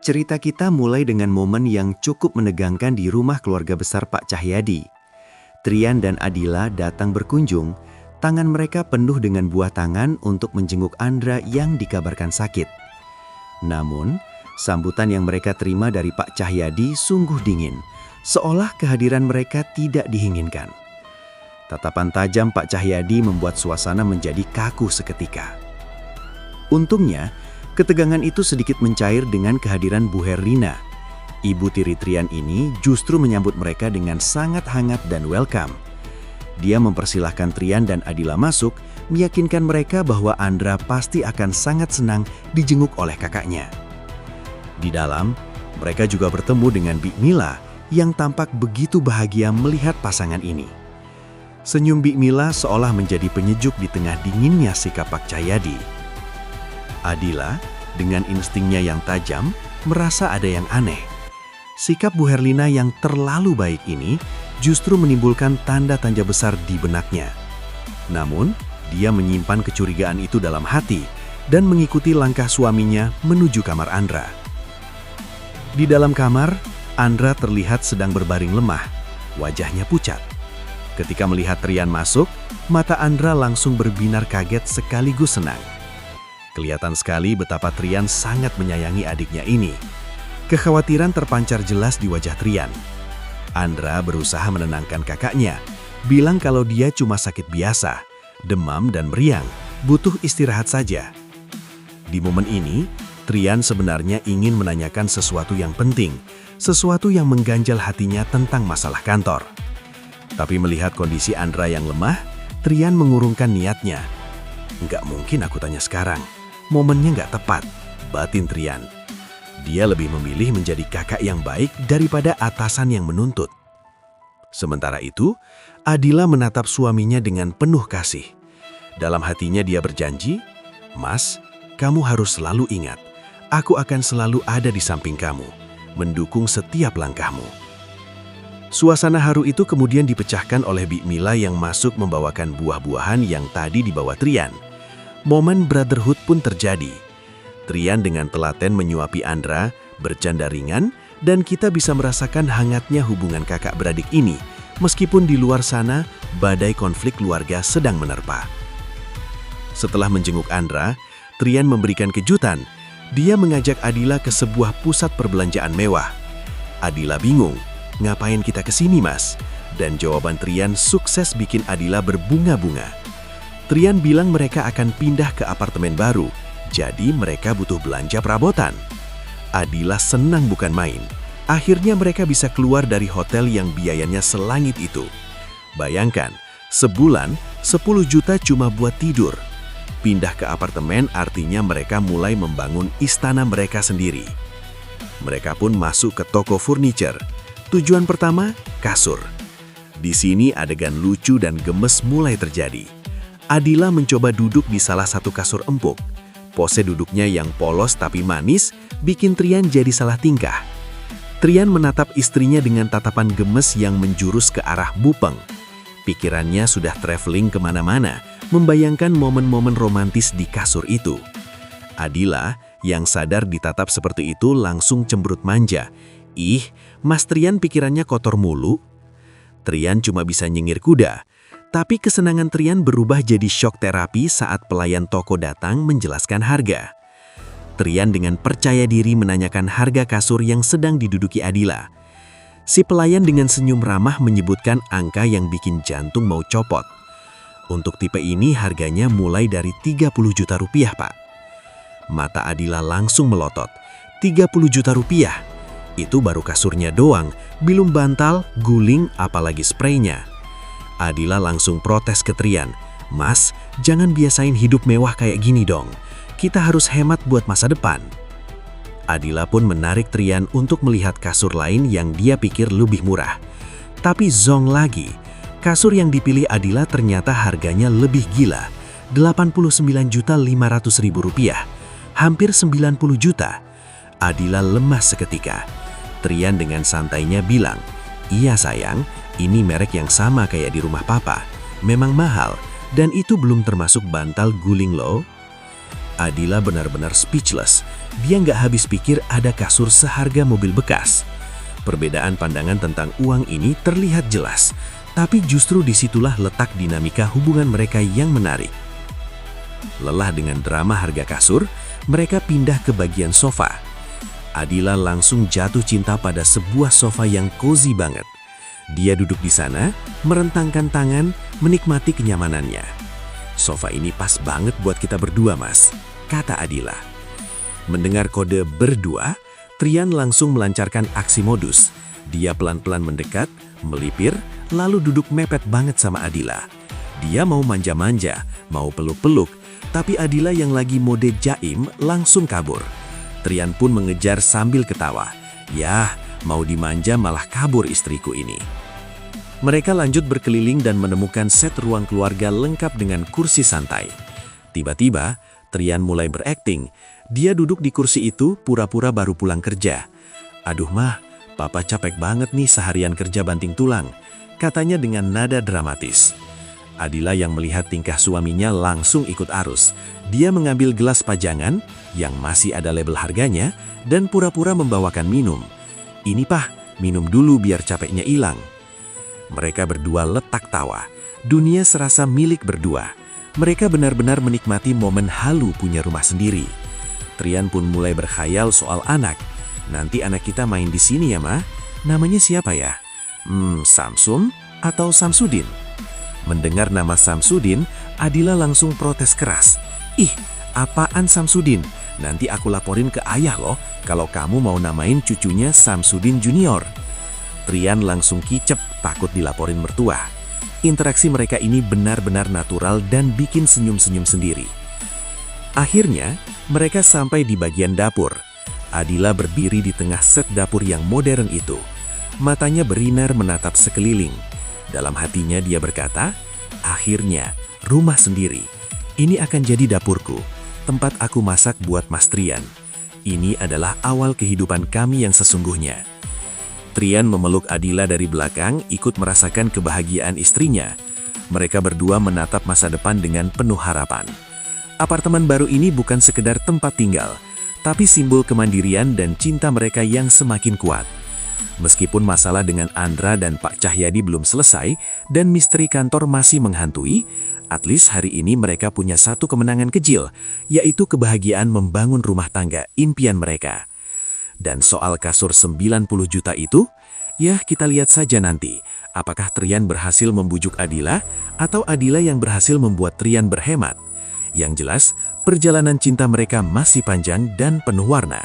Cerita kita mulai dengan momen yang cukup menegangkan di rumah keluarga besar Pak Cahyadi. Trian dan Adila datang berkunjung, tangan mereka penuh dengan buah tangan untuk menjenguk Andra yang dikabarkan sakit. Namun, sambutan yang mereka terima dari Pak Cahyadi sungguh dingin, seolah kehadiran mereka tidak diinginkan. Tatapan tajam Pak Cahyadi membuat suasana menjadi kaku seketika. Untungnya, ketegangan itu sedikit mencair dengan kehadiran Bu Herlina. Ibu tiri Trian ini justru menyambut mereka dengan sangat hangat dan welcome. Dia mempersilahkan Trian dan Adila masuk, meyakinkan mereka bahwa Andra pasti akan sangat senang dijenguk oleh kakaknya. Di dalam, mereka juga bertemu dengan Bik Mila yang tampak begitu bahagia melihat pasangan ini. Senyum Bik Mila seolah menjadi penyejuk di tengah dinginnya sikap Pak Cahyadi. Adila, dengan instingnya yang tajam, merasa ada yang aneh. Sikap Bu Herlina yang terlalu baik ini justru menimbulkan tanda-tanya besar di benaknya. Namun, dia menyimpan kecurigaan itu dalam hati dan mengikuti langkah suaminya menuju kamar Andra. Di dalam kamar, Andra terlihat sedang berbaring lemah, wajahnya pucat. Ketika melihat Trian masuk, mata Andra langsung berbinar kaget sekaligus senang. Kelihatan sekali betapa Trian sangat menyayangi adiknya ini. Kekhawatiran terpancar jelas di wajah Trian. Andra berusaha menenangkan kakaknya, bilang kalau dia cuma sakit biasa, demam dan meriang, butuh istirahat saja. Di momen ini, Trian sebenarnya ingin menanyakan sesuatu yang penting, sesuatu yang mengganjal hatinya tentang masalah kantor. Tapi melihat kondisi Andra yang lemah, Trian mengurungkan niatnya. Nggak mungkin aku tanya sekarang. Momennya nggak tepat, batin Trian. Dia lebih memilih menjadi kakak yang baik daripada atasan yang menuntut. Sementara itu, Adila menatap suaminya dengan penuh kasih. Dalam hatinya dia berjanji, "Mas, kamu harus selalu ingat, aku akan selalu ada di samping kamu, mendukung setiap langkahmu." Suasana haru itu kemudian dipecahkan oleh Bik Mila yang masuk membawakan buah-buahan yang tadi dibawa Trian. Momen brotherhood pun terjadi. Trian dengan telaten menyuapi Andra, bercanda ringan, dan kita bisa merasakan hangatnya hubungan kakak beradik ini, meskipun di luar sana badai konflik keluarga sedang menerpa. Setelah menjenguk Andra, Trian memberikan kejutan. Dia mengajak Adila ke sebuah pusat perbelanjaan mewah. Adila bingung, "Ngapain kita ke sini, Mas?" Dan jawaban Trian sukses bikin Adila berbunga-bunga. Trian bilang mereka akan pindah ke apartemen baru, jadi mereka butuh belanja perabotan. Adila senang bukan main. Akhirnya mereka bisa keluar dari hotel yang biayanya selangit itu. Bayangkan, sebulan 10 juta cuma buat tidur. Pindah ke apartemen artinya mereka mulai membangun istana mereka sendiri. Mereka pun masuk ke toko furniture. Tujuan pertama, kasur. Di sini adegan lucu dan gemes mulai terjadi. Adila mencoba duduk di salah satu kasur empuk. Pose duduknya yang polos tapi manis bikin Trian jadi salah tingkah. Trian menatap istrinya dengan tatapan gemes yang menjurus ke arah Bupeng. Pikirannya sudah traveling kemana-mana, membayangkan momen-momen romantis di kasur itu. Adila, yang sadar ditatap seperti itu langsung cemberut manja. "Ih, Mas Trian pikirannya kotor mulu." Trian cuma bisa nyengir kuda. Tapi kesenangan Trian berubah jadi shock terapi saat pelayan toko datang menjelaskan harga. Trian dengan percaya diri menanyakan harga kasur yang sedang diduduki Adila. Si pelayan dengan senyum ramah menyebutkan angka yang bikin jantung mau copot. Untuk tipe ini harganya mulai dari 30 juta rupiah, Pak. Mata Adila langsung melotot. 30 juta rupiah? Itu baru kasurnya doang, belum bantal, guling, apalagi spraynya. Adila langsung protes ke Trian, "Mas, jangan biasain hidup mewah kayak gini dong. Kita harus hemat buat masa depan." Adila pun menarik Trian untuk melihat kasur lain yang dia pikir lebih murah. Tapi zong lagi, kasur yang dipilih Adila ternyata harganya lebih gila, 89.500.000 rupiah, hampir 90 juta. Adila lemas seketika. Trian dengan santainya bilang, "Iya sayang, ini merek yang sama kayak di rumah papa. Memang mahal, dan itu belum termasuk bantal guling loh." Adila benar-benar speechless. Dia nggak habis pikir ada kasur seharga mobil bekas. Perbedaan pandangan tentang uang ini terlihat jelas, tapi justru disitulah letak dinamika hubungan mereka yang menarik. Lelah dengan drama harga kasur, mereka pindah ke bagian sofa. Adila langsung jatuh cinta pada sebuah sofa yang cozy banget. Dia duduk di sana, merentangkan tangan, menikmati kenyamanannya. "Sofa ini pas banget buat kita berdua, Mas," kata Adila. Mendengar kode berdua, Trian langsung melancarkan aksi modus. Dia pelan-pelan mendekat, melipir, lalu duduk mepet banget sama Adila. Dia mau manja-manja, mau peluk-peluk, tapi Adila yang lagi mode jaim langsung kabur. Trian pun mengejar sambil ketawa. Yah, mau dimanja malah kabur istriku ini. Mereka lanjut berkeliling dan menemukan set ruang keluarga lengkap dengan kursi santai. Tiba-tiba, Trian mulai berakting. Dia duduk di kursi itu pura-pura baru pulang kerja. "Aduh mah, papa capek banget nih seharian kerja banting tulang," katanya dengan nada dramatis. Adila yang melihat tingkah suaminya langsung ikut arus. Dia mengambil gelas pajangan yang masih ada label harganya dan pura-pura membawakan minum. "Ini pah, minum dulu biar capeknya hilang." Mereka berdua letak tawa. Dunia serasa milik berdua. Mereka benar-benar menikmati momen halu punya rumah sendiri. Trian pun mulai berkhayal soal anak. "Nanti anak kita main di sini ya, Ma? Namanya siapa ya? Samsum atau Samsudin?" Mendengar nama Samsudin, Adila langsung protes keras. "Ih, apaan Samsudin? Nanti aku laporin ke ayah loh kalau kamu mau namain cucunya Samsudin Junior." Trian langsung kicep, takut dilaporin mertua. Interaksi mereka ini benar-benar natural dan bikin senyum-senyum sendiri. Akhirnya, mereka sampai di bagian dapur. Adila berdiri di tengah set dapur yang modern itu. Matanya berbinar menatap sekeliling. Dalam hatinya dia berkata, "Akhirnya, rumah sendiri. Ini akan jadi dapurku, tempat aku masak buat Mas Trian. Ini adalah awal kehidupan kami yang sesungguhnya." Trian memeluk Adila dari belakang, ikut merasakan kebahagiaan istrinya. Mereka berdua menatap masa depan dengan penuh harapan. Apartemen baru ini bukan sekedar tempat tinggal, tapi simbol kemandirian dan cinta mereka yang semakin kuat. Meskipun masalah dengan Andra dan Pak Cahyadi belum selesai dan misteri kantor masih menghantui, at least hari ini mereka punya satu kemenangan kecil, yaitu kebahagiaan membangun rumah tangga impian mereka. Dan soal kasur 90 juta itu, ya kita lihat saja nanti, apakah Trian berhasil membujuk Adila atau Adila yang berhasil membuat Trian berhemat. Yang jelas, perjalanan cinta mereka masih panjang dan penuh warna.